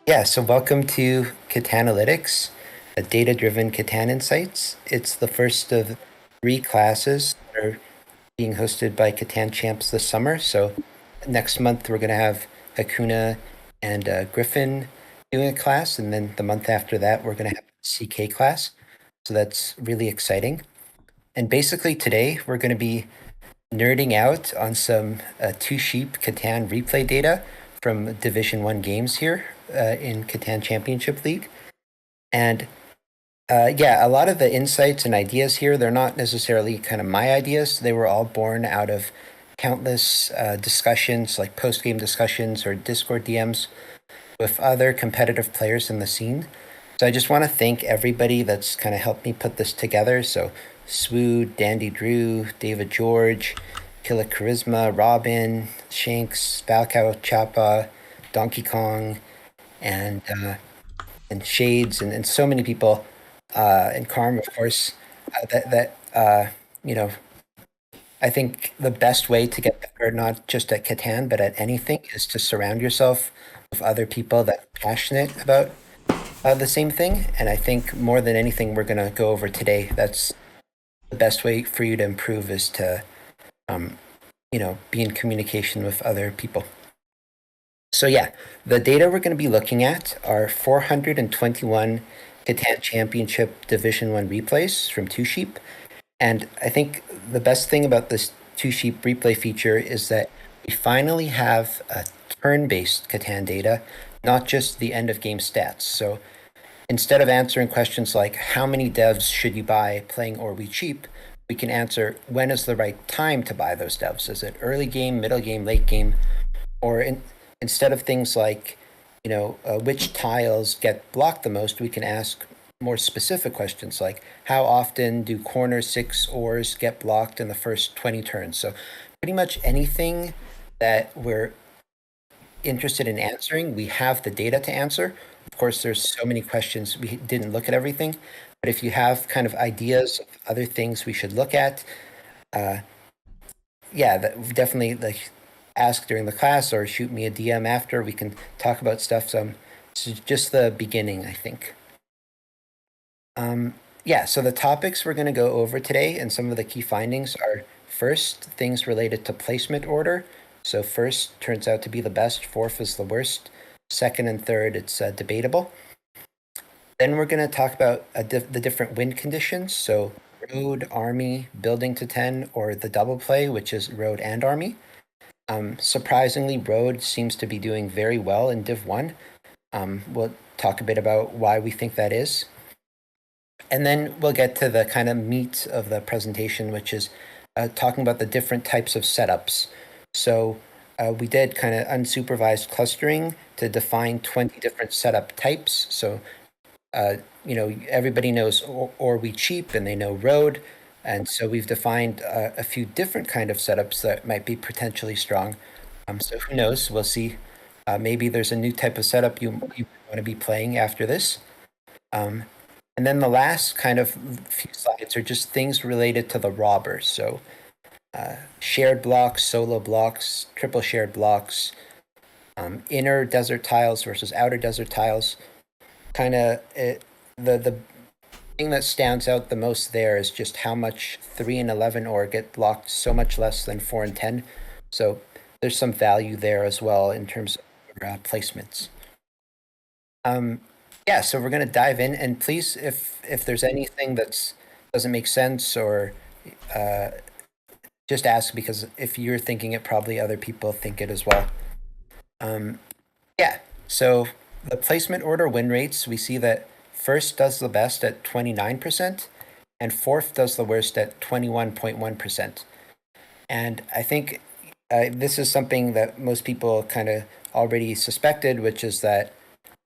Yeah, so welcome to CATANalytics, a data-driven Catan Insights. It's the first of three classes that are being hosted by Catan Champs this summer. So next month we're going to have Hakuna and Griffin doing a class, and then the month after that we're going to have a CK class. So that's really exciting. And basically today we're going to be nerding out on some Two Sheep Catan replay data from Division One games here in Catan Championship League. And yeah, a lot of the insights and ideas here, they're not necessarily kind of my ideas. They were all born out of countless discussions, like post-game discussions or Discord DMs with other competitive players in the scene. So I just want to thank everybody that's kind of helped me put this together. So Swood, Dandy Drew, David George, Killer Charisma, Robin, Shanks, Falcow Chapa, Donkey Kong, and Shades, and so many people, and Karm, of course. You know, I think the best way to get better, not just at Catan, but at anything, is to surround yourself with other people that are passionate about the same thing. And I think more than anything we're going to go over today, that's the best way for you to improve is to, be in communication with other people. So yeah, the data we're going to be looking at are 421 Catan Championship Division 1 replays from Two Sheep. And I think the best thing about this Two Sheep replay feature is that we finally have a turn-based Catan data, not just the end of game stats. So instead of answering questions like how many devs should you buy playing Or We Cheap, we can answer when is the right time to buy those devs. Is it early game, middle game, late game? Or instead of things like, which tiles get blocked the most, we can ask more specific questions like how often do corner 6 ores get blocked in the first 20 turns? So pretty much anything that we're interested in answering, we have the data to answer. Of course, there's so many questions, we didn't look at everything, but if you have kind of ideas of other things we should look at, that definitely like ask during the class or shoot me a DM after. We can talk about stuff. So this is just the beginning, I think. So the topics we're going to go over today and some of the key findings are first, things related to placement order. So first turns out to be the best, fourth is the worst, second and third, it's debatable. Then we're going to talk about the different win conditions. So road, army, building to 10, or the double play, which is road and army. Surprisingly, road seems to be doing very well in Div 1. We'll talk a bit about why we think that is. And then we'll get to the kind of meat of the presentation, which is talking about the different types of setups. So we did kind of unsupervised clustering to define 20 different setup types. So, everybody knows or we cheap and they know road. And so we've defined a few different kind of setups that might be potentially strong. So who knows? We'll see. Maybe there's a new type of setup you want to be playing after this. And then the last kind of few slides are just things related to the robber. So shared blocks, solo blocks, triple shared blocks, inner desert tiles versus outer desert tiles. Kind of the thing that stands out the most there is just how much 3 and 11 ore get blocked so much less than 4 and 10. So there's some value there as well in terms of placements. So we're going to dive in, and please, if there's anything that doesn't make sense or just ask, because if you're thinking it, probably other people think it as well. So the placement order win rates, we see that first does the best at 29%, and fourth does the worst at 21.1%. And I think this is something that most people kind of already suspected, which is that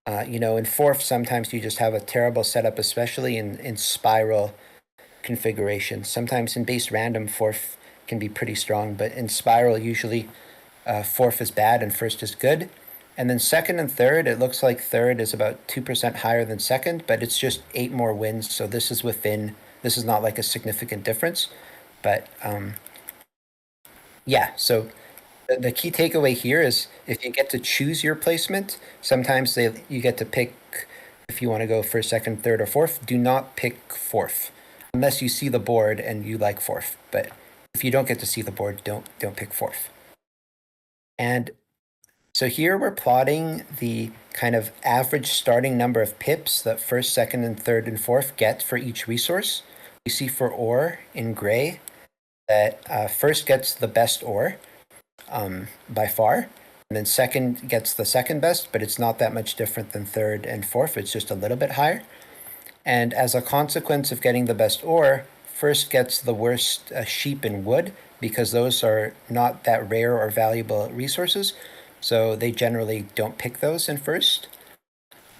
in fourth, sometimes you just have a terrible setup, especially in spiral configurations. Sometimes in base random, fourth can be pretty strong, but in spiral, usually fourth is bad and first is good. And then second and third, it looks like third is about 2% higher than second, but it's just 8 more wins. So this is not like a significant difference. But so The key takeaway here is if you get to choose your placement, sometimes you get to pick if you want to go first, second, third, or fourth. Do not pick fourth unless you see the board and you like fourth. But if you don't get to see the board, don't pick fourth. And so here we're plotting the kind of average starting number of pips that first, second, and third, and fourth get for each resource. We see for ore in gray that first gets the best ore by far, and then second gets the second best, but it's not that much different than third and fourth. It's just a little bit higher. And as a consequence of getting the best ore, first gets the worst sheep and wood because those are not that rare or valuable resources. So they generally don't pick those in first.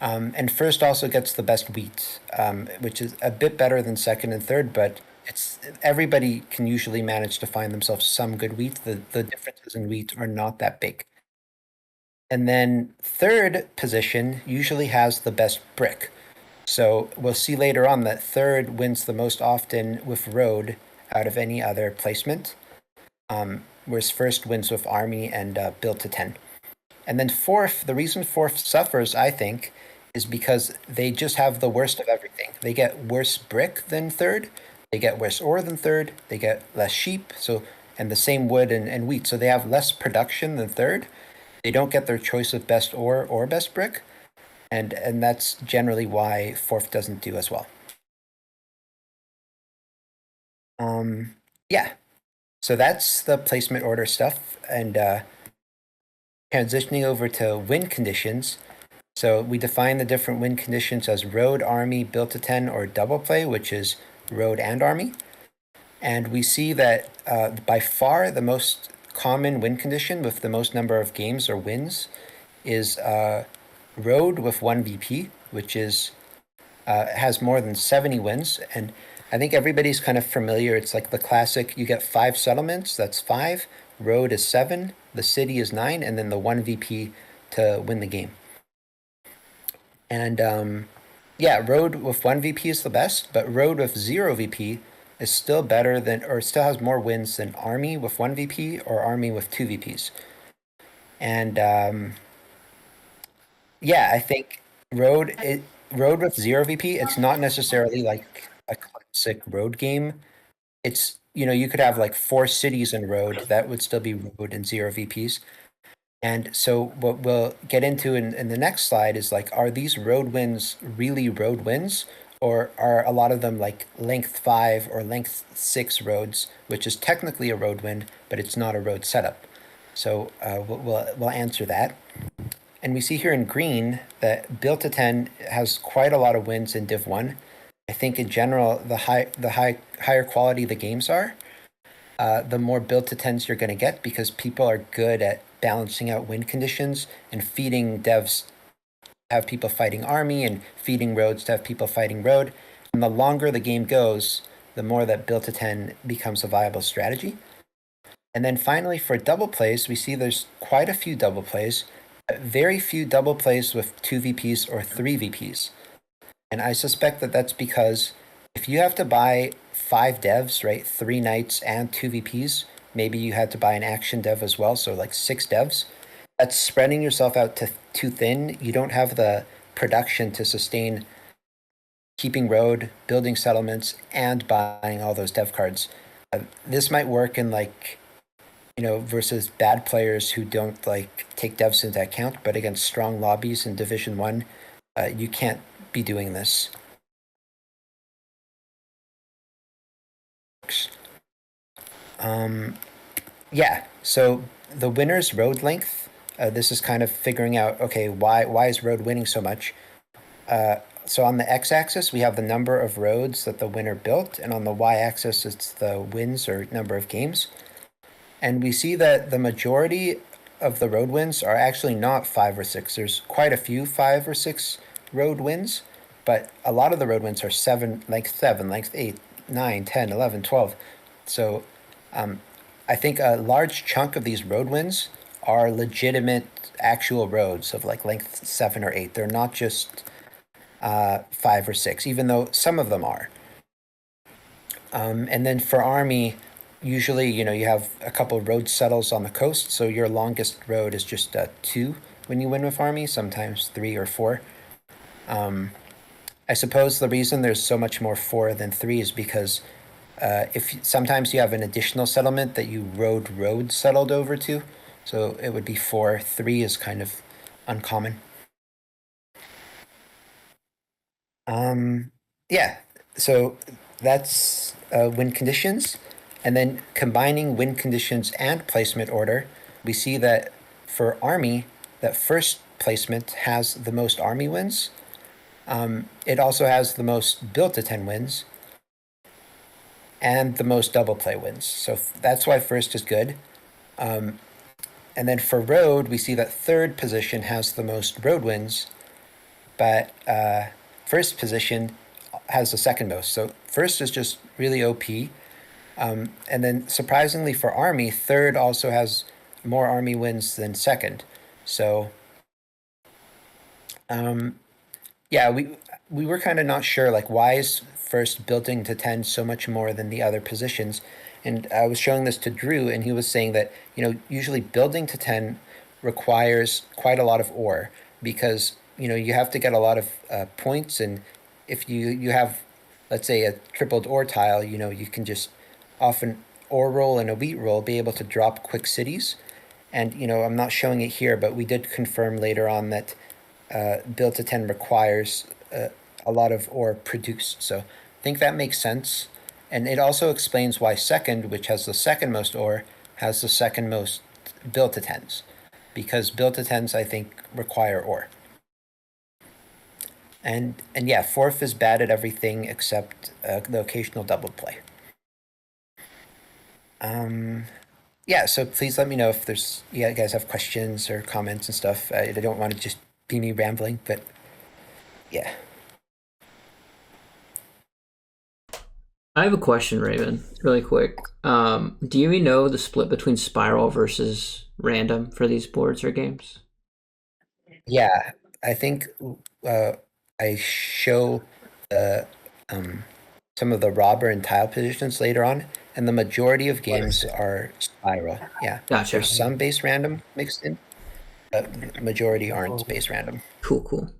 And first also gets the best wheat, which is a bit better than second and third, but everybody can usually manage to find themselves some good wheat. The differences in wheat are not that big. And then third position usually has the best brick. So we'll see later on that third wins the most often with road out of any other placement, whereas first wins with army and build to 10. And then fourth, the reason fourth suffers, I think, is because they just have the worst of everything. They get worse brick than third, they get worse ore than third, they get less sheep, and the same wood and wheat. So they have less production than third. They don't get their choice of best ore or best brick. And that's generally why fourth doesn't do as well. Yeah. So that's the placement order stuff. And transitioning over to win conditions. So we define the different win conditions as road, army, built to 10, or double play, which is road and army. And we see that by far the most common win condition with the most number of games or wins is road with 1 VP, which is has more than 70 wins. And I think everybody's kind of familiar. It's like the classic, you get 5 settlements, that's 5, road is 7, the city is 9, and then the 1 VP to win the game. And yeah, road with 1 VP is the best, but road with 0 VP is still better than, or still has more wins than army with 1 VP or army with 2 VPs. And yeah, I think road with 0 VP, it's not necessarily like a classic road game. It's, you could have like 4 cities in road, that would still be road and 0 VPs. And so what we'll get into in the next slide is like, are these road wins really road wins? Or are a lot of them like length 5 or length 6 roads, which is technically a road win, but it's not a road setup? So we'll answer that. And we see here in green that built to 10 has quite a lot of wins in Div 1. I think in general, the higher quality the games are, the more built to 10s you're going to get because people are good at balancing out win conditions and feeding devs to have people fighting army and feeding roads to have people fighting road. And the longer the game goes, the more that built to 10 becomes a viable strategy. And then finally, for double plays, we see there's quite a few double plays, very few double plays with 2 VPs or 3 VPs. And I suspect that that's because if you have to buy 5 devs, right, 3 knights and 2 VPs, maybe you had to buy an action dev as well, so like 6 devs, that's spreading yourself out too thin. You don't have the production to sustain keeping road, building settlements, and buying all those dev cards. This might work in like, versus bad players who don't like take devs into account, but against strong lobbies in Division 1, you can't be doing this. Yeah, so the winner's road length, this is kind of figuring out, okay, why is road winning so much? So on the x-axis, we have the number of roads that the winner built, and on the y-axis, it's the wins or number of games. And we see that the majority of the road wins are actually not 5 or 6. There's quite a few 5 or 6 road wins, but a lot of the road wins are 7, length 8, 9, 10, 11, 12. So I think a large chunk of these road wins are legitimate actual roads of like length 7 or 8. They're not just 5 or 6, even though some of them are. And then for army, usually, you have a couple road settles on the coast, so your longest road is just 2 when you win with army, sometimes 3 or 4. I suppose the reason there's so much more 4 than 3 is because if sometimes you have an additional settlement that you road settled over to, so it would be 4. 3 is kind of uncommon. Yeah, so that's win conditions. And then combining win conditions and placement order, we see that for army, that first placement has the most army wins. It also has the most built to 10 wins and the most double play wins. So that's why first is good. And then for road, we see that third position has the most road wins, but first position has the second most. So first is just really OP. And then surprisingly for army, third also has more army wins than second. So yeah, we were kind of not sure, like, why is first building to 10 so much more than the other positions? And I was showing this to Drew, and he was saying that, usually building to 10 requires quite a lot of ore because, you have to get a lot of points. And if you have, let's say, a tripled ore tile, you can just often ore roll and a wheat roll be able to drop quick cities. And, I'm not showing it here, but we did confirm later on that build to 10 requires a lot of ore produced. So I think that makes sense. And it also explains why second, which has the second most ore, has the second most build to 10s. Because build to 10s, I think, require ore. And yeah, fourth is bad at everything except the occasional double play. Yeah, so please let me know if you guys have questions or comments and stuff. I don't want to just be me rambling, but yeah. I have a question, Raven, really quick. Do you even know the split between spiral versus random for these boards or games? Yeah, I think uh, I show the some of the robber and tile positions later on, and the majority of games are spiral. Yeah, Gotcha. there's some base random mixed in, but the majority aren't base random. Cool, cool.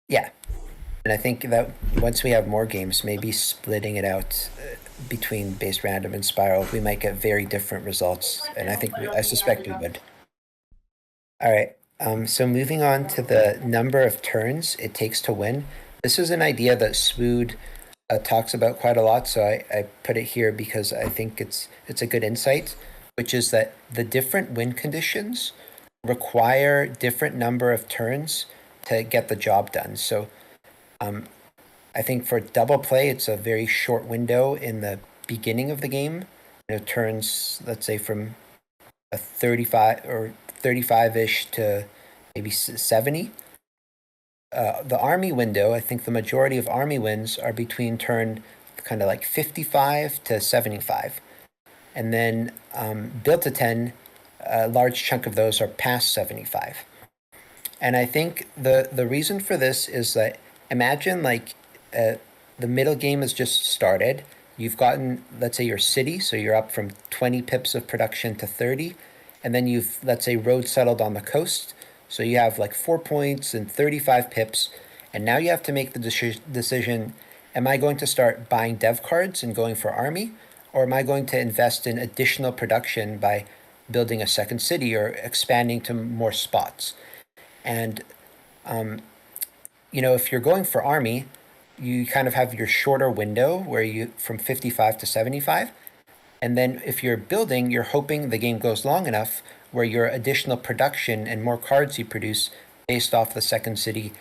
Yeah, and I think that once we have more games, maybe splitting it out between base random and spiral, we might get very different results, and I suspect we would. All right. So moving on to the number of turns it takes to win. This is an idea that Swood talks about quite a lot, so I put it here because I think it's a good insight, which is that the different win conditions require different number of turns to get the job done. So I think for double play, it's a very short window in the beginning of the game. Turns, let's say, from a 35 or 35-ish to maybe 70. The army window, I think the majority of army wins are between turn kind of like 55 to 75. And then built to 10, a large chunk of those are past 75. And I think the reason for this is that imagine like the middle game has just started. You've gotten, let's say, your city, so you're up from 20 pips of production to 30. And then you've, let's say, road settled on the coast. So you have like 4 points and 35 pips. And now you have to make the decision, am I going to start buying dev cards and going for army? Or am I going to invest in additional production by building a second city or expanding to more spots? And if you're going for army, you kind of have your shorter window where you from 55 to 75. And then if you're building, you're hoping the game goes long enough where your additional production and more cards you produce based off the second city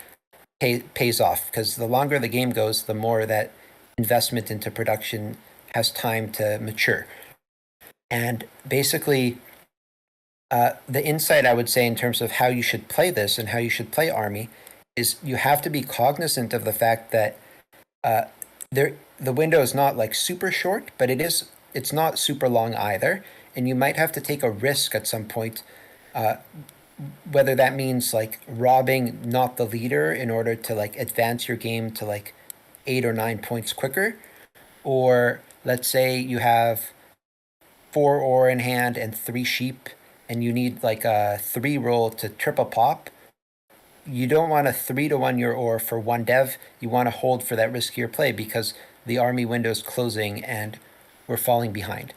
pays off. Because the longer the game goes, the more that investment into production has time to mature. And basically, the insight I would say in terms of how you should play this and how you should play army is you have to be cognizant of the fact that the window is not like super short, but it's not super long either, and you might have to take a risk at some point, whether that means like robbing not the leader in order to like advance your game to like 8 or 9 points quicker, Or let's say you have 4 ore in hand and 3 sheep, and you need like a 3 roll to triple pop. You don't want to 3-to-1 your ore for one dev. You want to hold for that riskier play because the army window is closing and we're falling behind.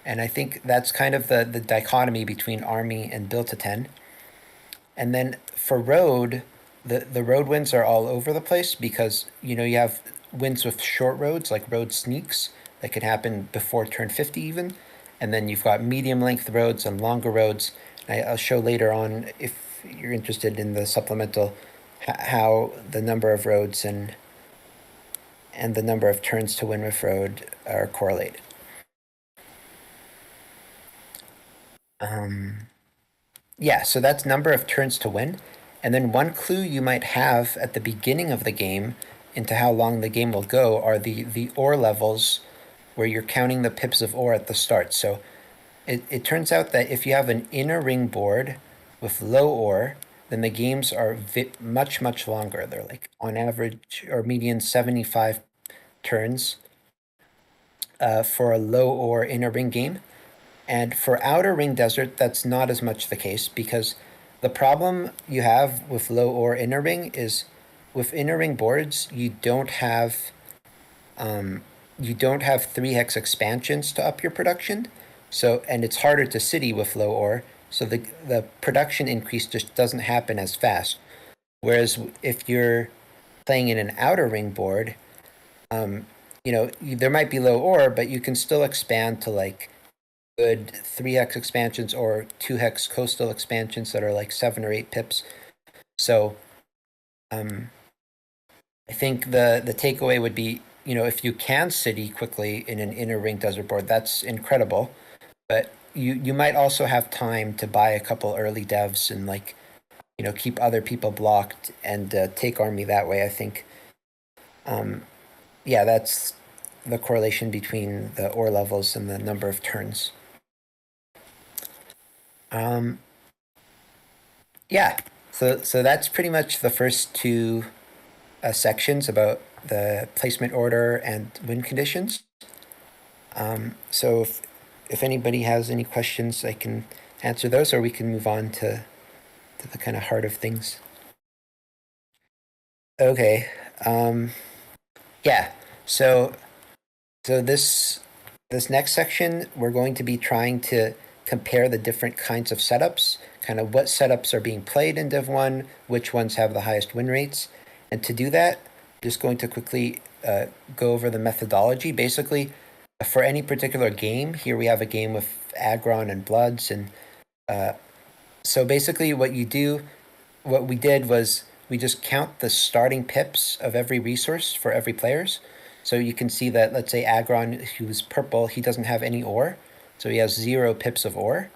And I think that's kind of the dichotomy between army and build to 10. And then for road, the road wins are all over the place because you have wins with short roads like road sneaks that can happen before turn 50 even, and then you've got medium length roads and longer roads. I'll show later on if you're interested in the supplemental how the number of roads and the number of turns to win with road are correlated. Yeah, so that's number of turns to win. And then one clue you might have at the beginning of the game into how long the game will go are the ore levels where you're counting the pips of ore at the start. So it turns out that if you have an inner ring board with low ore, then the games are much, much longer. They're like on average or median 75 turns for a low ore inner ring game. And for outer ring desert, that's not as much the case because the problem you have with low ore inner ring is with inner ring boards, you don't have 3 hex expansions to up your production. So, and it's harder to city with low ore. So the production increase just doesn't happen as fast. Whereas if you're playing in an outer ring board, there might be low ore, but you can still expand to like good 3 hex expansions or 2 hex coastal expansions that are like 7 or 8 pips. So I think the takeaway would be, if you can city quickly in an inner ring desert board, that's incredible. But you might also have time to buy a couple early devs and like, keep other people blocked and take army that way. I think, yeah, that's the correlation between the ore levels and the number of turns. Yeah, so that's pretty much the first two sections about the placement order and win conditions. So if anybody has any questions, I can answer those, or we can move on to the kind of heart of things. Okay. Yeah. So this next section, we're going to be trying to compare the different kinds of setups, kind of what setups are being played in Div 1, which ones have the highest win rates. And to do that, just going to quickly go over the methodology. Basically, for any particular game, here we have a game with Aggron and Bloods. And so basically what we did was we just count the starting pips of every resource for every players. So you can see that, let's say Aggron, who's purple, he doesn't have any ore. So he has 0 pips of ore.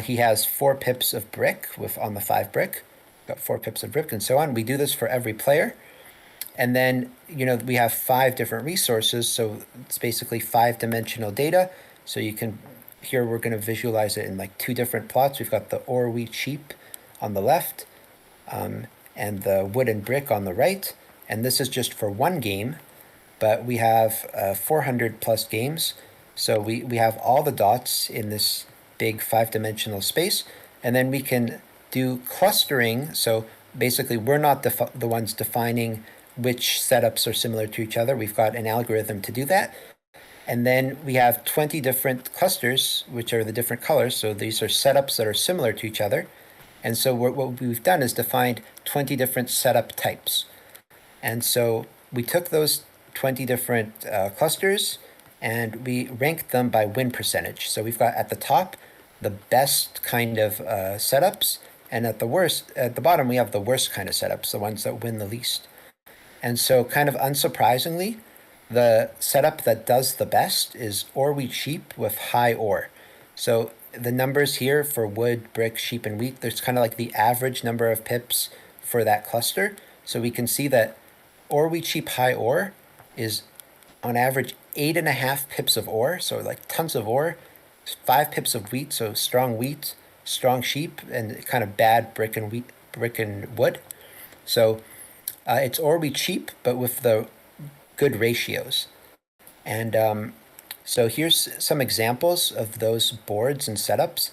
He has 4 pips of brick on the 5 brick. Got 4 pips of brick and so on. We do this for every player. And then, we have 5 different resources. So it's basically 5-dimensional data. So here we're going to visualize it in like 2 different plots. We've got the ore, wheat, sheep on the left, and the wood and brick on the right. And this is just for one game. But we have 400 plus games. So we have all the dots in this big 5-dimensional space. And then we can do clustering. So basically, we're not the ones defining which setups are similar to each other. We've got an algorithm to do that. And then we have 20 different clusters, which are the different colors. So these are setups that are similar to each other. And so what we've done is defined 20 different setup types. And so we took those 20 different clusters and we ranked them by win percentage. So we've got at the top the best kind of setups, and at the bottom we have the worst kind of setups, the ones that win the least. And so kind of unsurprisingly, the setup that does the best is ore, wheat, sheep with high ore. So the numbers here for wood, brick, sheep, and wheat, there's kind of like the average number of pips for that cluster. So we can see that ore, wheat, sheep, high ore is on average 8.5 pips of ore, so like tons of ore, 5 pips of wheat, so strong wheat, strong sheep, and kind of bad brick and wood. So it's ore, wheat, sheep, but with the good ratios. And so here's some examples of those boards and setups.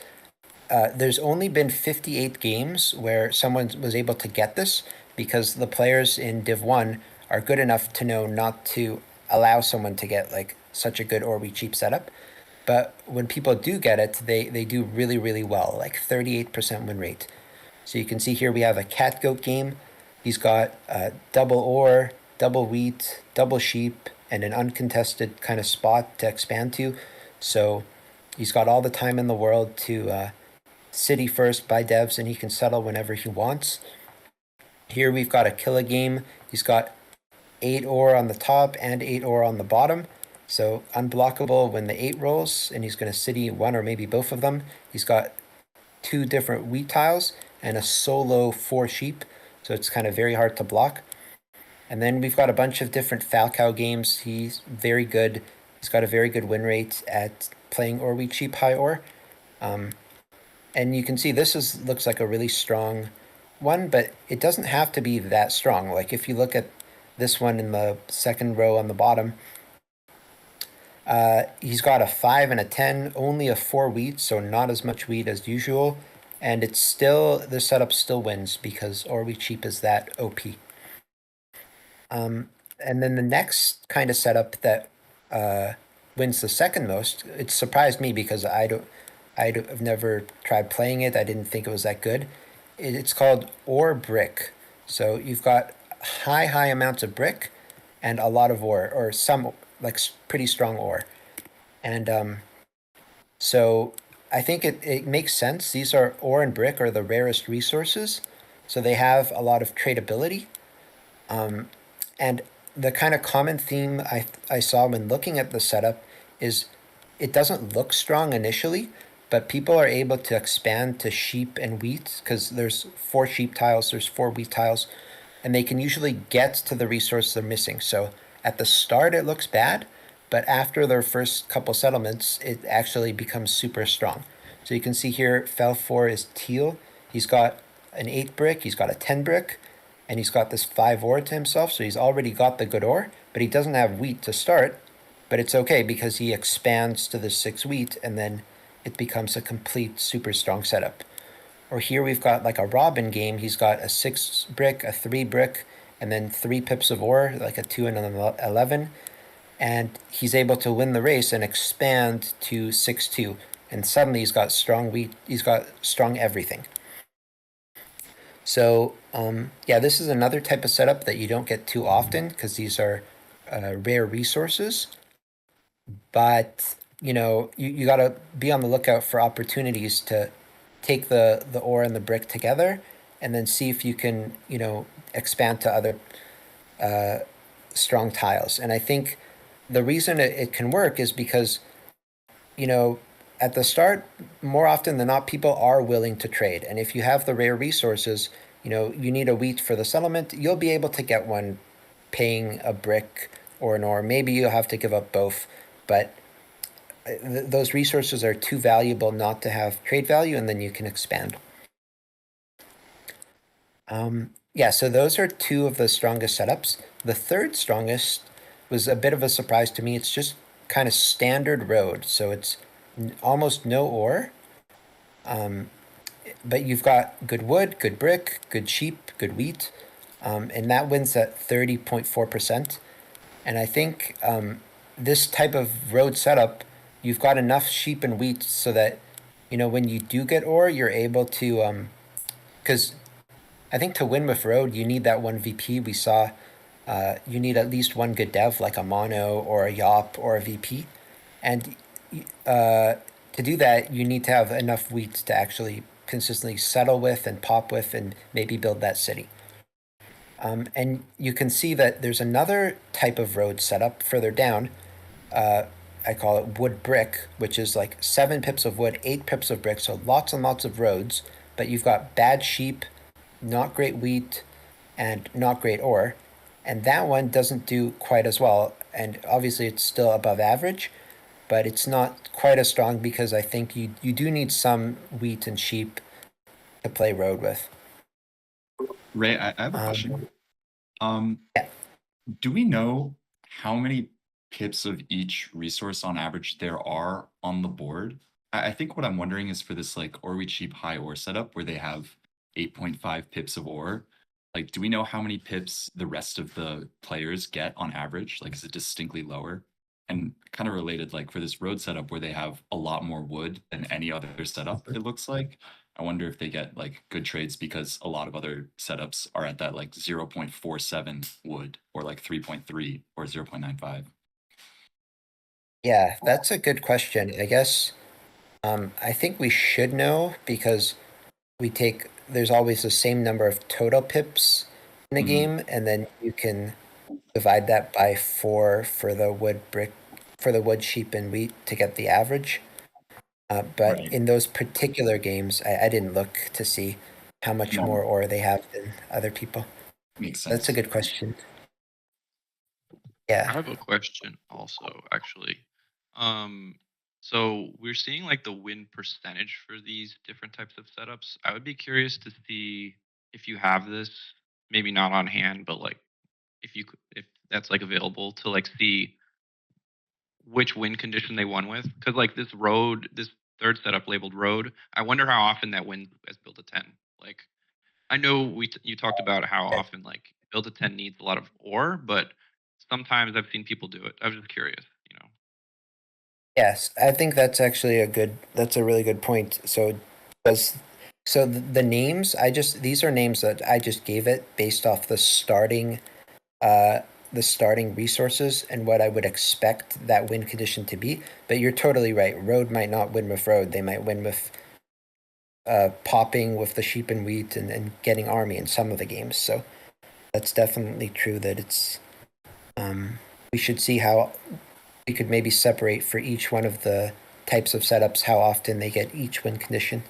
There's only been 58 games where someone was able to get this because the players in Div 1 are good enough to know not to allow someone to get like such a good or we cheap setup. But when people do get it, they do really, really well, like 38% win rate. So you can see here we have a cat goat game. He's got double ore, double wheat, double sheep, and an uncontested kind of spot to expand to. So he's got all the time in the world to city first by devs, and he can settle whenever he wants. Here we've got a killer game. He's got 8 ore on the top and 8 ore on the bottom. So unblockable when the 8 rolls, and he's going to city one or maybe both of them. He's got 2 different wheat tiles and a solo 4 sheep, so it's kind of very hard to block. And then we've got a bunch of different Falcow games. He's very good. He's got a very good win rate at playing or wheat sheep high ore. And you can see this looks like a really strong one, but it doesn't have to be that strong. Like if you look at this one in the second row on the bottom, he's got a 5 and a 10, only a 4 wheat, so not as much wheat as usual. And it's still, the setup still wins because or wheat cheap is that OP. And then the next kind of setup that wins the second most, it surprised me because I've never tried playing it. I didn't think it was that good. It's called ore brick. So you've got high amounts of brick and a lot of ore, or some like pretty strong ore. And so I think it makes sense. These are ore and brick are the rarest resources, so they have a lot of tradability. And the kind of common theme I saw when looking at the setup is it doesn't look strong initially, but people are able to expand to sheep and wheat because there's 4 sheep tiles, there's 4 wheat tiles, and they can usually get to the resource they're missing. So at the start, it looks bad, but after their first couple settlements, it actually becomes super strong. So you can see here, Fel 4 is teal. He's got an 8 brick, he's got a 10 brick, and he's got this 5 ore to himself, so he's already got the good ore, but he doesn't have wheat to start, but it's okay because he expands to the 6 wheat, and then it becomes a complete super strong setup. Or here we've got like a Robin game. He's got a 6 brick, a 3 brick, and then 3 pips of ore, like a 2 and an 11. And he's able to win the race and expand to 6-2. And suddenly he's got strong wheat, he's got strong everything. So yeah, this is another type of setup that you don't get too often because these are rare resources. But you got to be on the lookout for opportunities to take the ore and the brick together and then see if you can expand to other strong tiles. And I think the reason it can work is because at the start, more often than not, people are willing to trade. And if you have the rare resources, you need a wheat for the settlement, you'll be able to get one paying a brick or an ore. Maybe you'll have to give up both, but those resources are too valuable not to have trade value, and then you can expand. Yeah, so those are 2 of the strongest setups. The third strongest was a bit of a surprise to me. It's just kind of standard road, so it's almost no ore. But you've got good wood, good brick, good sheep, good wheat, and that wins at 30.4%. And I think this type of road setup, you've got enough sheep and wheat so that when you do get ore, you're able to because I think to win with road, you need that one VP. We saw you need at least one good dev like a mono or a yop or a VP, and to do that, you need to have enough wheat to actually consistently settle with and pop with and maybe build that city. And you can see that there's another type of road setup further down. I call it wood brick, which is like 7 pips of wood, 8 pips of brick, so lots and lots of roads, but you've got bad sheep, not great wheat, and not great ore. And that one doesn't do quite as well. And obviously it's still above average, but it's not quite as strong because I think you do need some wheat and sheep to play road with. Ray, I have a question. Yeah. Do we know how many pips of each resource on average there are on the board? I think what I'm wondering is for this like Ore We Cheap high ore setup where they have 8.5 pips of ore. Like, do we know how many pips the rest of the players get on average? Like, is it distinctly lower? And kind of related, like for this road setup where they have a lot more wood than any other setup, it looks like. I wonder if they get like good trades because a lot of other setups are at that like 0.47 wood or like 3.3 or 0.95. Yeah, that's a good question. I guess I think we should know because there's always the same number of total pips in the Mhm. game, and then you can divide that by 4 for the wood, sheep, and wheat to get the average. But Right. in those particular games, I didn't look to see how much No, more ore they have than other people. makes That's a sense. good question. I Yeah. have a question also, actually. Um, so we're seeing like the win percentage for these different types of setups. I would be curious to see if you have this, maybe not on hand, but like if that's like available to like see which win condition they won with. Because like this third setup labeled road, I wonder how often that wins as build a 10. Like I know you talked about how often like build a 10 needs a lot of ore, but sometimes I've seen people do it. I was just curious, you know. Yes, I think that's a really good point. Does, the names, these are names that I just gave it based off uh, the starting resources and what I would expect that win condition to be. But you're totally right. Road might not win with road. They might win with popping with the sheep and wheat and getting army in some of the games. So that's definitely true that we should see how we could maybe separate for each one of the types of setups how often they get each win condition.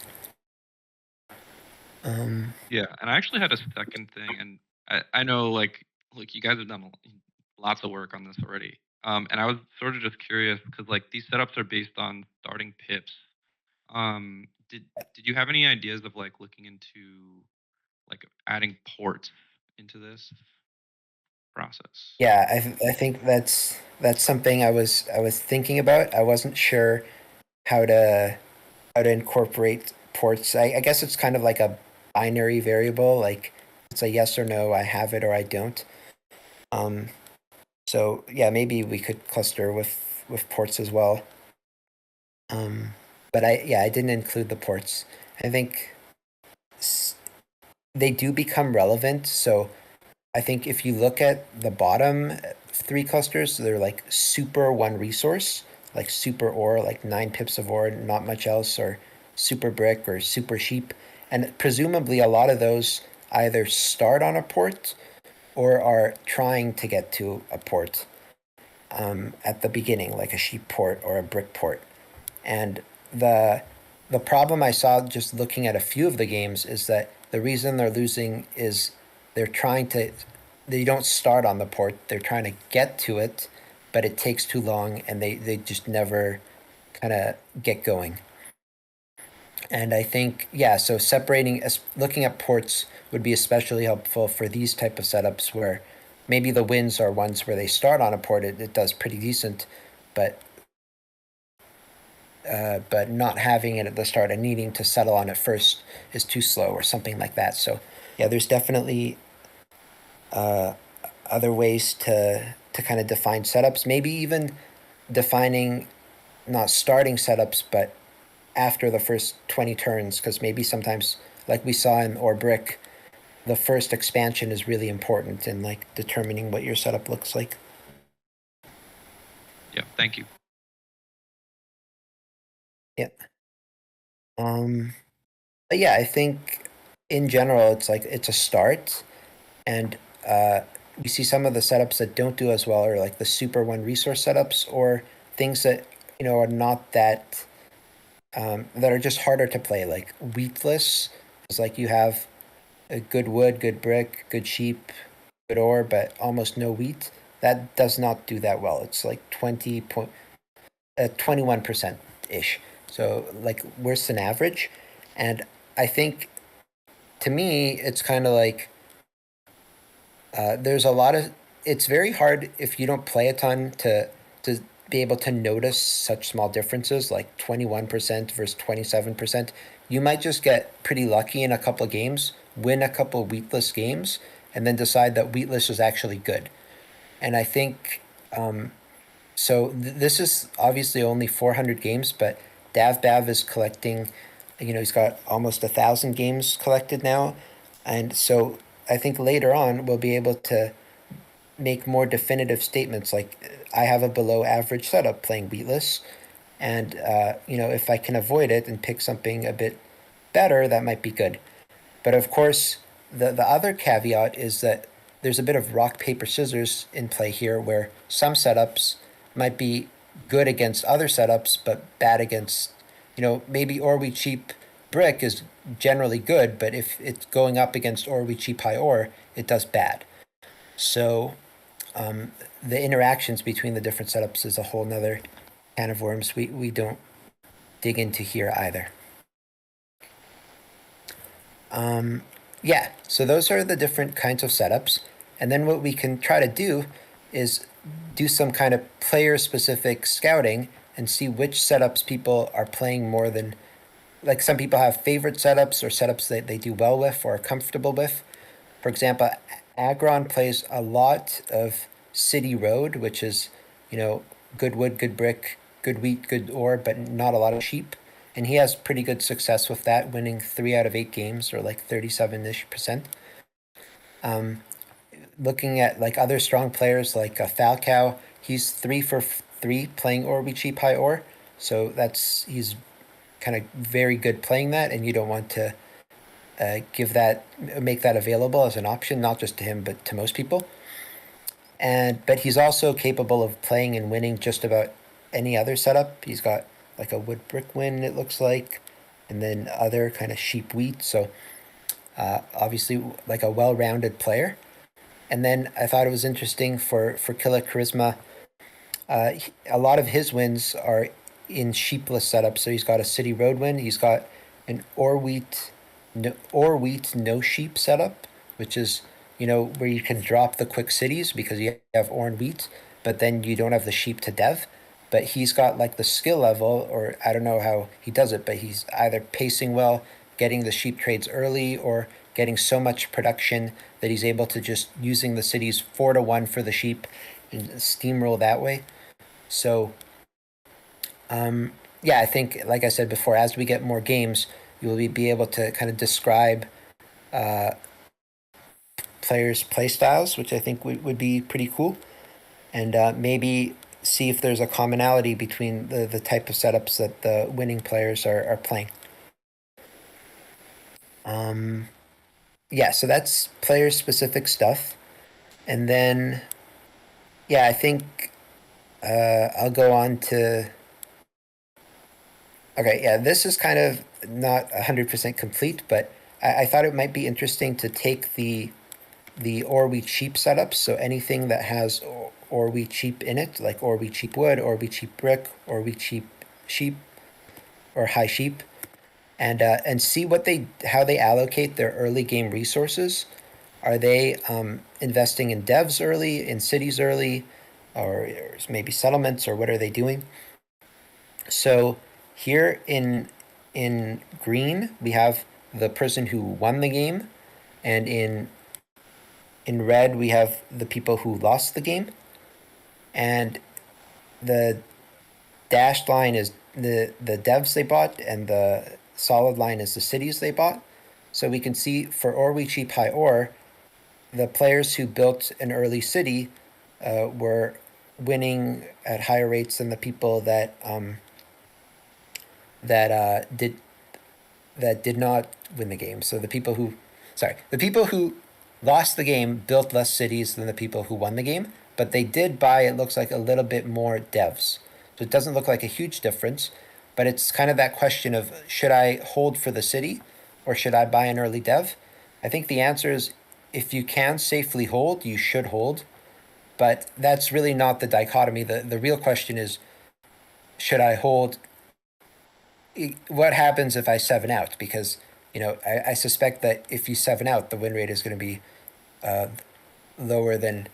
Yeah, and I actually had a second thing, and I know like you guys have done lots of work on this already. And I was sort of just curious because like these setups are based on starting pips. Did you have any ideas of like looking into like adding ports into this process? Yeah, I think that's something I was thinking about. I wasn't sure how to incorporate ports. I guess it's kind of like a binary variable, like it's a yes or no, I have it or I don't. Um, so yeah, maybe we could cluster with ports as well. But I didn't include the ports. I think they do become relevant. So I think if you look at the bottom 3 clusters, they're like super one resource, like super ore, like 9 pips of ore, not much else, or super brick or super sheep. And presumably a lot of those either start on a port or are trying to get to a port at the beginning, like a sheep port or a brick port. And the the problem I saw just looking at a few of the games is that the reason they're losing is they're trying to they don't start on the port, they're trying to get to it, but it takes too long and they just never kind of get going. And I think, yeah, so looking at ports would be especially helpful for these type of setups where maybe the wins are ones where they start on a port, it does pretty decent, but not having it at the start and needing to settle on it first is too slow or something like that. So yeah, there's definitely other ways to kind of define setups. Maybe even defining not starting setups, but after the first 20 turns, because maybe sometimes, like we saw in Or Brick, the first expansion is really important in like determining what your setup looks like. Yeah, thank you. Yeah. But yeah, I think in general, it's a start, and we see some of the setups that don't do as well, or like the super one resource setups, or things that are not that are just harder to play, like wheatless. It's like you have a good wood, good brick, good sheep, good ore, but almost no wheat. That does not do that well. It's like 21% ish. So like worse than average. And I think to me, it's kind of like there's a lot of, it's very hard if you don't play a ton to to be able to notice such small differences, like 21% versus 27%. You might just get pretty lucky in a couple of games, win a couple of wheatless games, and then decide that wheatless is actually good. And I think this is obviously only 400 games, but DavBav is collecting, he's got almost 1,000 games collected now. And so I think later on we'll be able to make more definitive statements like, I have a below average setup playing wheatless. And, if I can avoid it and pick something a bit better, that might be good. But of course, the other caveat is that there's a bit of rock, paper, scissors in play here, where some setups might be good against other setups, but bad against, maybe or we cheap brick is generally good, but if it's going up against or we cheap high or, it does bad. So the interactions between the different setups is a whole nother can of worms we don't dig into here either. Yeah, so those are the different kinds of setups. And then what we can try to do is do some kind of player-specific scouting and see which setups people are playing more than, like some people have favorite setups or setups that they do well with or are comfortable with. For example, Agron plays a lot of City Road, which is, good wood, good brick, good wheat, good ore, but not a lot of sheep. And he has pretty good success with that, winning 3 out of 8 games, or like 37-ish%. Looking at like other strong players like Falcao, he's 3 for 3 playing ore we cheap high ore. So he's kind of very good playing that, and you don't want to make that available as an option, not just to him, but to most people. But he's also capable of playing and winning just about any other setup. He's got like a wood brick win, it looks like, and then other kind of sheep wheat. So obviously like a well-rounded player. And then I thought it was interesting for Killer Charisma. A lot of his wins are in sheepless setups. So he's got a City Road win. He's got an ore wheat, no sheep setup, which is, where you can drop the quick cities because you have ore and wheat, but then you don't have the sheep to dev. But he's got like the skill level, or I don't know how he does it, but he's either pacing well, getting the sheep trades early, or getting so much production that he's able to just using the cities 4-1 for the sheep and steamroll that way. So, yeah, I think, like I said before, as we get more games, you will be able to kind of describe players' play styles, which I think would be pretty cool. And maybe see if there's a commonality between the type of setups that the winning players are playing. Yeah, so that's player-specific stuff. And then, yeah, I think I'll go on to... Okay, yeah, this is kind of not 100% complete, but I thought it might be interesting to take the or we cheap setups, so anything that has or we cheap in it, like or we cheap wood, or we cheap brick, or we cheap sheep, or high sheep, and see how they allocate their early game resources. Are they investing in devs early, in cities early, or maybe settlements, or what are they doing? So here in green, we have the person who won the game, and in red, we have the people who lost the game. And the dashed line is the devs they bought, and the solid line is the cities they bought. So we can see for ore we cheap high ore, the players who built an early city were winning at higher rates than the people that did not win the game. So the people who lost the game built less cities than the people who won the game, but they did buy, it looks like, a little bit more devs. So it doesn't look like a huge difference, but it's kind of that question of, should I hold for the city or should I buy an early dev? I think the answer is, if you can safely hold, you should hold, but that's really not the dichotomy. The real question is, should I hold? What happens if I 7 out? Because, I suspect that if you 7 out, the win rate is going to be lower than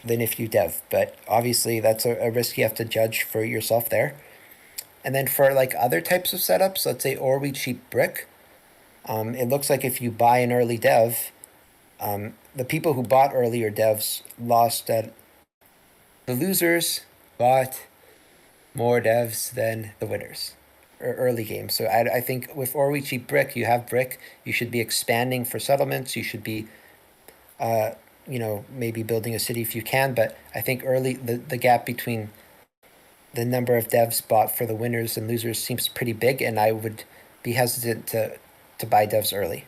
than if you dev. But obviously that's a risk you have to judge for yourself there. And then for like other types of setups, let's say or we cheap brick, it looks like if you buy an early dev, the people who bought earlier devs lost at the losers bought more devs than the winners or early game. So I think with or we cheap brick, you have brick, you should be expanding for settlements, you should be maybe building a city if you can, but I think early the gap between the number of devs bought for the winners and losers seems pretty big, and I would be hesitant to buy devs early.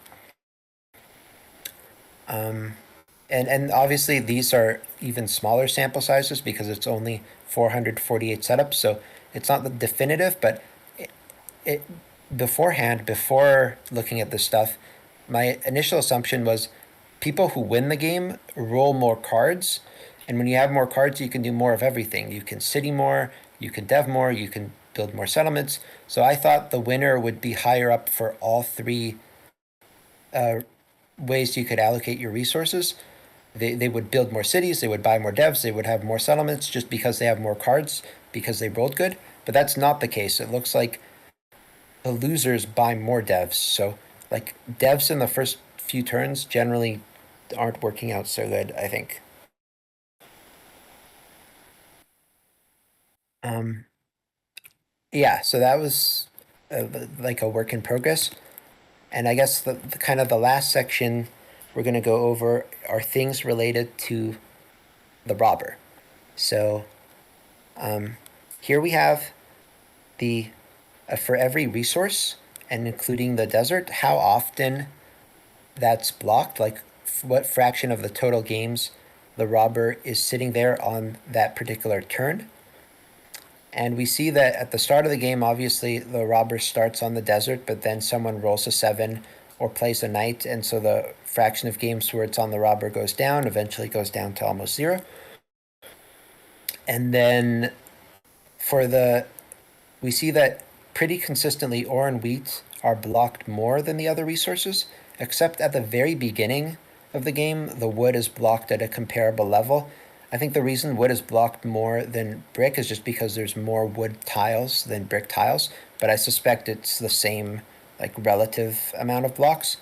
And obviously these are even smaller sample sizes because it's only 448 setups, so it's not the definitive, but it beforehand, before looking at this stuff, my initial assumption was people who win the game roll more cards, and when you have more cards, you can do more of everything. You can city more, you can dev more, you can build more settlements. So I thought the winner would be higher up for all three ways you could allocate your resources. They would build more cities, they would buy more devs, they would have more settlements just because they have more cards, because they rolled good. But that's not the case. It looks like the losers buy more devs. So like devs in the first few turns generally aren't working out so good, I think. Yeah, so that was like a work in progress. And I guess the kind of the last section we're going to go over are things related to the robber. So here we have the for every resource and including the desert, how often that's blocked, like what fraction of the total games the robber is sitting there on that particular turn. And we see that at the start of the game, obviously the robber starts on the desert, but then someone rolls a 7 or plays a knight, and so the fraction of games where it's on the robber goes down, eventually goes down to almost 0. And then we see that pretty consistently ore and wheat are blocked more than the other resources, except at the very beginning of the game, the wood is blocked at a comparable level. I think the reason wood is blocked more than brick is just because there's more wood tiles than brick tiles, but I suspect it's the same like relative amount of blocks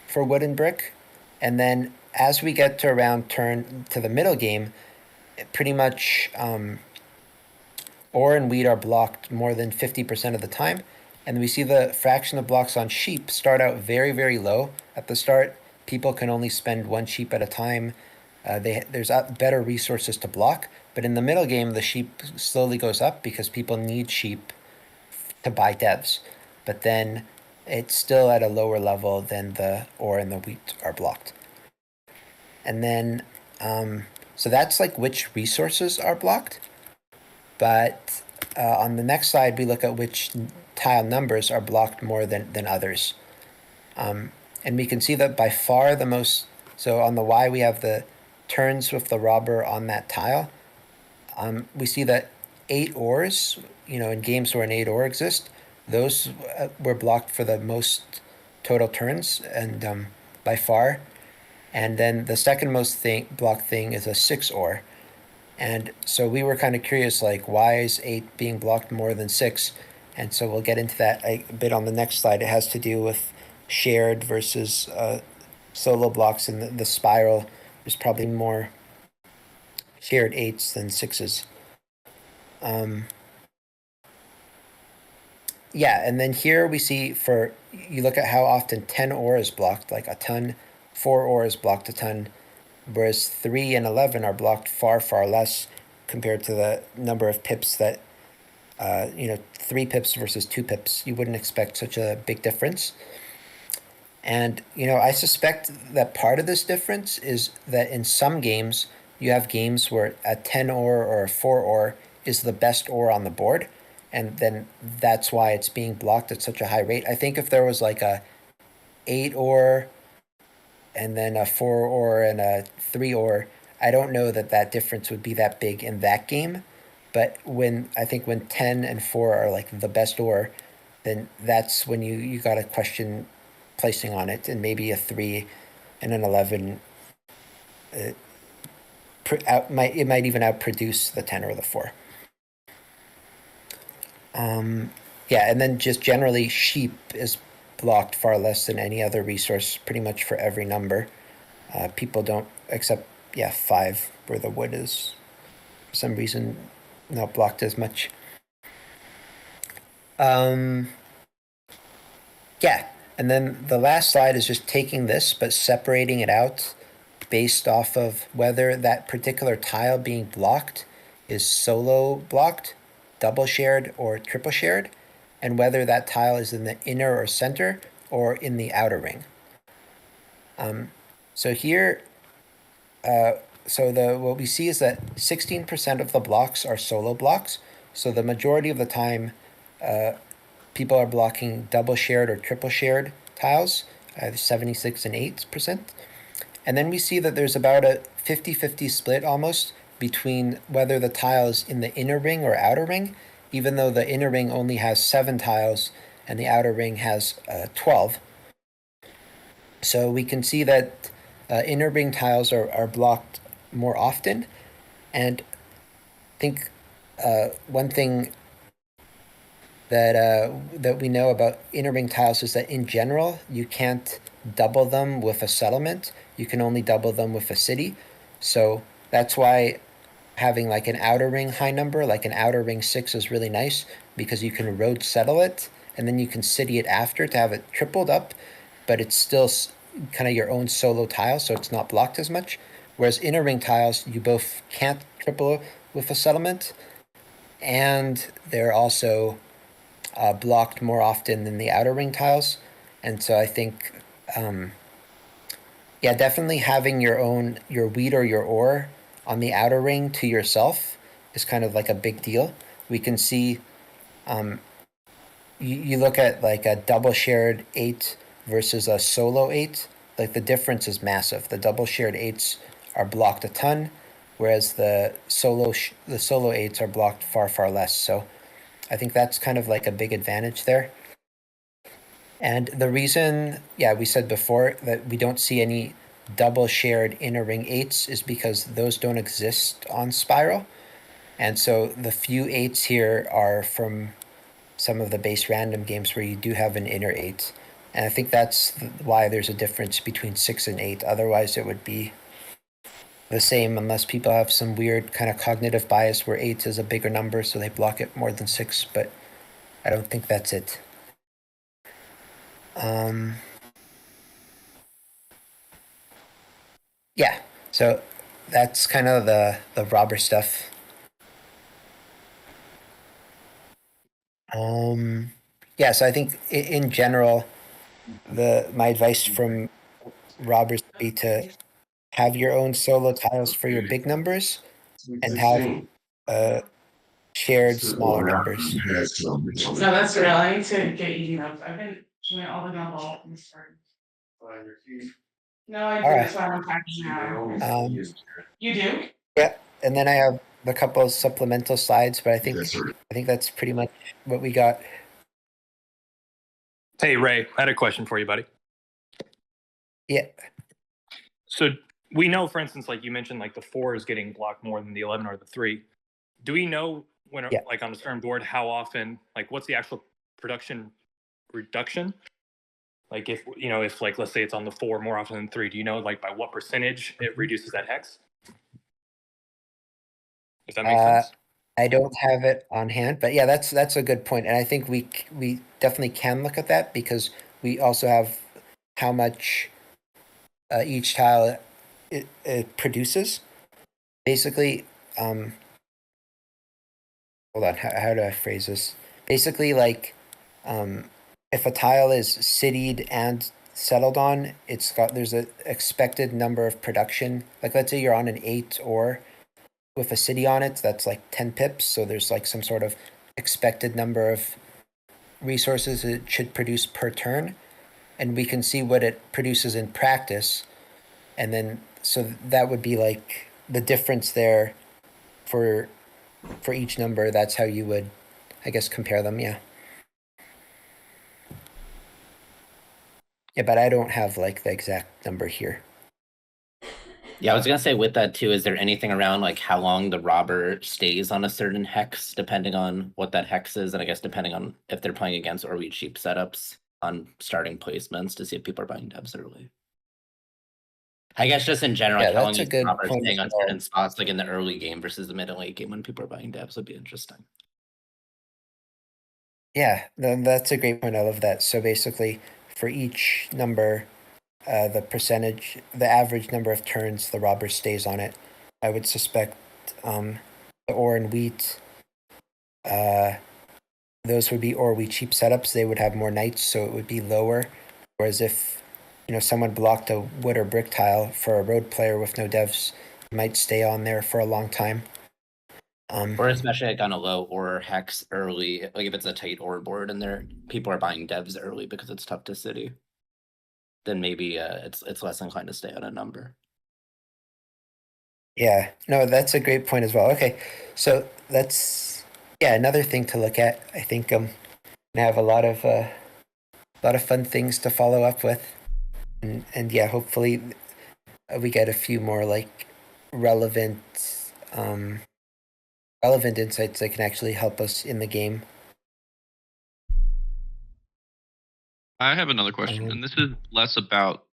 for wood and brick. And then as we get to around turn to the middle game, pretty much ore and wheat are blocked more than 50% of the time. And we see the fraction of blocks on sheep start out very, very low. At the start, people can only spend 1 sheep at a time. There's better resources to block, but in the middle game, the sheep slowly goes up because people need sheep to buy devs. But then it's still at a lower level than the ore and the wheat are blocked. And then, so that's like which resources are blocked. But on the next slide, we look at which tile numbers are blocked more than others. And we can see that by far the most, so on the Y, we have the turns with the robber on that tile. We see that 8 ores, in games where an 8 ore exists, those were blocked for the most total turns, and by far. And then the second most blocked thing is a 6 ore. And so we were kind of curious, like, why is 8 being blocked more than 6? And so we'll get into that a bit on the next slide. It has to do with shared versus solo blocks, and the spiral. There's probably more shared 8s than 6s. Yeah, and then here we see you look at how often 10 ore is blocked, like a ton, 4 ore is blocked a ton, whereas 3 and 11 are blocked far, far less compared to the number of pips that, 3 pips versus 2 pips. You wouldn't expect such a big difference. And, I suspect that part of this difference is that in some games, you have games where a 10 ore or a 4 ore is the best ore on the board, and then that's why it's being blocked at such a high rate. I think if there was like a 8 ore and then a 4 ore and a 3 ore, I don't know that difference would be that big in that game. But when 10 and 4 are like the best ore, then that's when you got to question placing on it, and maybe a 3 and an 11 it might even outproduce the 10 or the 4. Yeah, and then just generally sheep is blocked far less than any other resource, pretty much for every number. People don't, except 5, where the wood is for some reason not blocked as much. Yeah, and then the last slide is just taking this but separating it out based off of whether that particular tile being blocked is solo blocked, double shared, or triple shared, and whether that tile is in the inner or center or in the outer ring. So here, what we see is that 16% of the blocks are solo blocks. So the majority of the time, people are blocking double shared or triple shared tiles, 76 and 8%. And then we see that there's about a 50-50 split almost between whether the tile is in the inner ring or outer ring, even though the inner ring only has 7 tiles and the outer ring has 12. So we can see that inner ring tiles are blocked more often. And I think one thing that we know about inner ring tiles is that in general, you can't double them with a settlement. You can only double them with a city. So that's why having like an outer ring high number, like an outer ring 6 is really nice because you can road settle it and then you can city it after to have it tripled up, but it's still kind of your own solo tile, so it's not blocked as much. Whereas inner ring tiles, you both can't triple with a settlement and they're also blocked more often than the outer ring tiles. And so I think, definitely having your wheat or your ore on the outer ring to yourself is kind of like a big deal. We can see, you look at like a double shared 8 versus a solo 8, like the difference is massive. The double shared 8s are blocked a ton, whereas the solo 8s are blocked far, far less. So I think that's kind of like a big advantage there. And the reason, we said before that we don't see any double shared inner ring 8s is because those don't exist on Spiral. And so the few 8s here are from some of the base random games where you do have an inner 8. And I think that's why there's a difference between 6 and 8. Otherwise, it would be the same unless people have some weird kind of cognitive bias where 8 is a bigger number, so they block it more than 6. But I don't think that's it. So that's kind of the robber stuff. So I think in general, my advice from robbers would be to have your own solo tiles for your big numbers and have shared smaller numbers. No, that's good. I need to get eating up. I've been doing all the gumball and starting. No, I do. That's why I'm packing now. You do? Yeah, and then I have a couple of supplemental slides, but I think that's pretty much what we got. Hey, Ray, I had a question for you, buddy. Yeah. So we know, for instance, like you mentioned, like the 4 is getting blocked more than the 11 or the 3. Do we know when, like on a certain board, how often, like what's the actual production reduction? Like if like, let's say it's on the 4 more often than 3, do you know like by what percentage it reduces that hex? If that makes sense. I don't have it on hand, but that's a good point. And I think we definitely can look at that because we also have how much each tile it produces. Basically, hold on, how do I phrase this? Basically, like, if a tile is citied and settled on, there's an expected number of production. Like, let's say you're on an 8 ore with a city on it, that's like 10 pips. So there's like some sort of expected number of resources it should produce per turn. And we can see what it produces in practice. And then, so that would be like the difference there for each number. That's how you would, I guess, compare them. Yeah, but I don't have like the exact number here. Yeah, I was gonna say with that too, is there anything around like how long the robber stays on a certain hex, depending on what that hex is, and I guess depending on if they're playing against or we cheap setups on starting placements to see if people are buying devs early. I guess just in general, Yeah, like how long that's a each good robber is point staying as on well. certain spots, like in the early game versus the mid and late game when people are buying devs would be interesting. Yeah, that's a great point. I love that. So basically, for each number, the percentage, the average number of turns the robber stays on it, I would suspect the ore and wheat, those would be ore wheat cheap setups. They would have more knights, so it would be lower. Whereas if someone blocked a wood or brick tile for a road player with no devs, it might stay on there for a long time. Or especially like on a low ore hex early, like if it's a tight ore board and people are buying devs early because it's tough to city, then maybe it's less inclined to stay on a number. Yeah, no, that's a great point as well. Okay, so that's another thing to look at. I think gonna have a lot of fun things to follow up with, and yeah, hopefully we get a few more like relevant relevant insights that can actually help us in the game. I have another question, and this is less about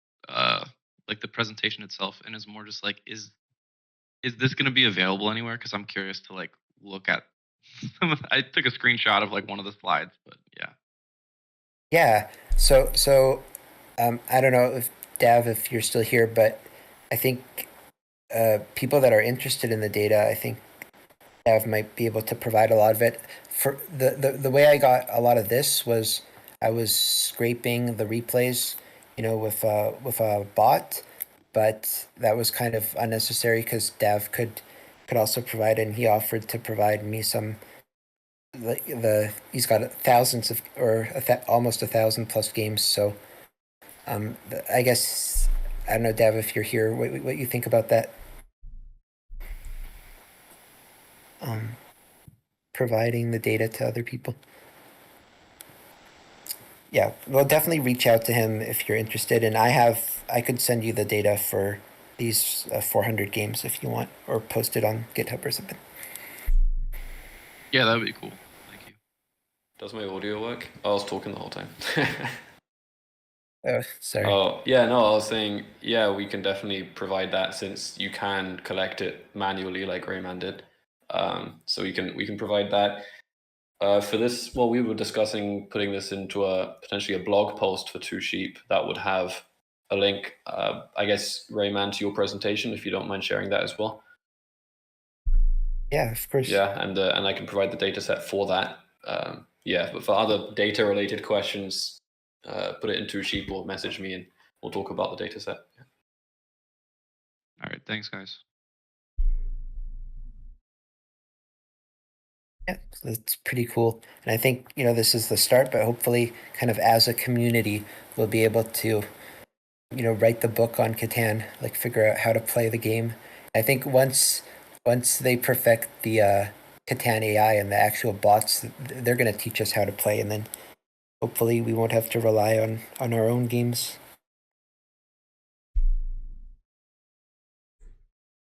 like the presentation itself, and is more just like, is this going to be available anywhere? Because I'm curious to like look at. I took a screenshot of like one of the slides, but yeah. Yeah. So I don't know if Dav, if you're still here, but I think people that are interested in the data, I think Dav might be able to provide a lot of it. For the way I got a lot of this was I was scraping the replays, with a bot, but that was kind of unnecessary because Dav could also provide it, and he offered to provide me some. He's got thousands of almost 1,000 plus games, so I guess I don't know, Dav, if you're here, what you think about that? Providing the data to other people. Yeah, well, definitely reach out to him if you're interested, and I could send you the data for these 400 games if you want, or post it on GitHub or something. Yeah, that would be cool. Thank you. Does my audio work? I was talking the whole time. Oh, sorry. Oh, yeah, no, I was saying, yeah, we can definitely provide that since you can collect it manually like Rayman did. So we can provide that. For this, well, we were discussing putting this into potentially a blog post for Two Sheep that would have a link, I guess, Rayman, to your presentation, if you don't mind sharing that as well. Yeah, of course. Yeah, and I can provide the data set for that. Yeah, but for other data related questions, put it into a sheet or message me and we'll talk about the data set. Yeah. All right, thanks, guys. Yeah, so that's pretty cool. And I think, this is the start, but hopefully kind of as a community, we'll be able to, write the book on Catan, like figure out how to play the game. I think once they perfect the Catan AI and the actual bots, they're going to teach us how to play, and then hopefully we won't have to rely on our own games.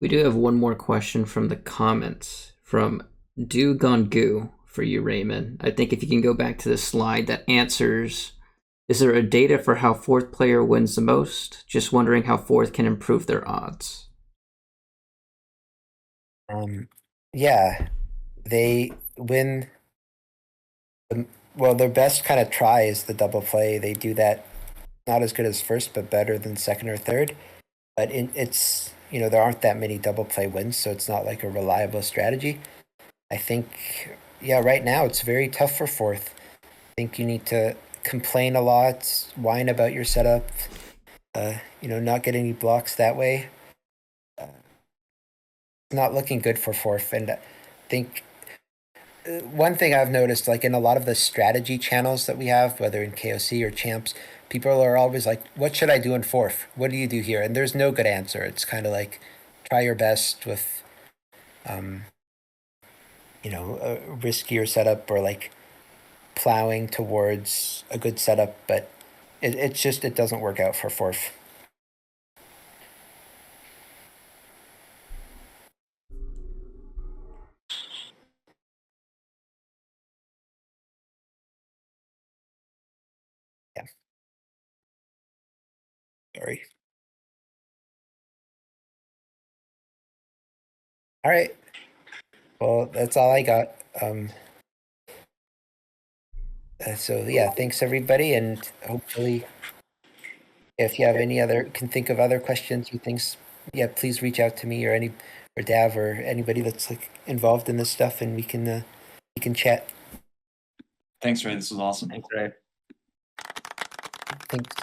We do have one more question from the comments from Do Gone Goo for you, Raymond. I think if you can go back to the slide that answers, is there a data for how fourth player wins the most? Just wondering how fourth can improve their odds. Yeah, they win. Well, their best kind of try is the double play. They do that not as good as first, but better than second or third. But it's there aren't that many double play wins, so it's not like a reliable strategy. I think right now it's very tough for fourth. I think you need to complain a lot, whine about your setup, not get any blocks that way. Not looking good for fourth, and I think one thing I've noticed, like in a lot of the strategy channels that we have, whether in KOC or Champs, people are always like, "What should I do in fourth? What do you do here?" And there's no good answer. It's kind of like, try your best with, a riskier setup, or like plowing towards a good setup, but it doesn't work out for fourth. Sorry. All right. Well, that's all I got. So yeah, thanks everybody, and hopefully, if you have can think of other questions or things, yeah, please reach out to me or Dav or anybody that's like involved in this stuff, and we can chat. Thanks, Ray. This was awesome. Thanks, Ray. Thanks.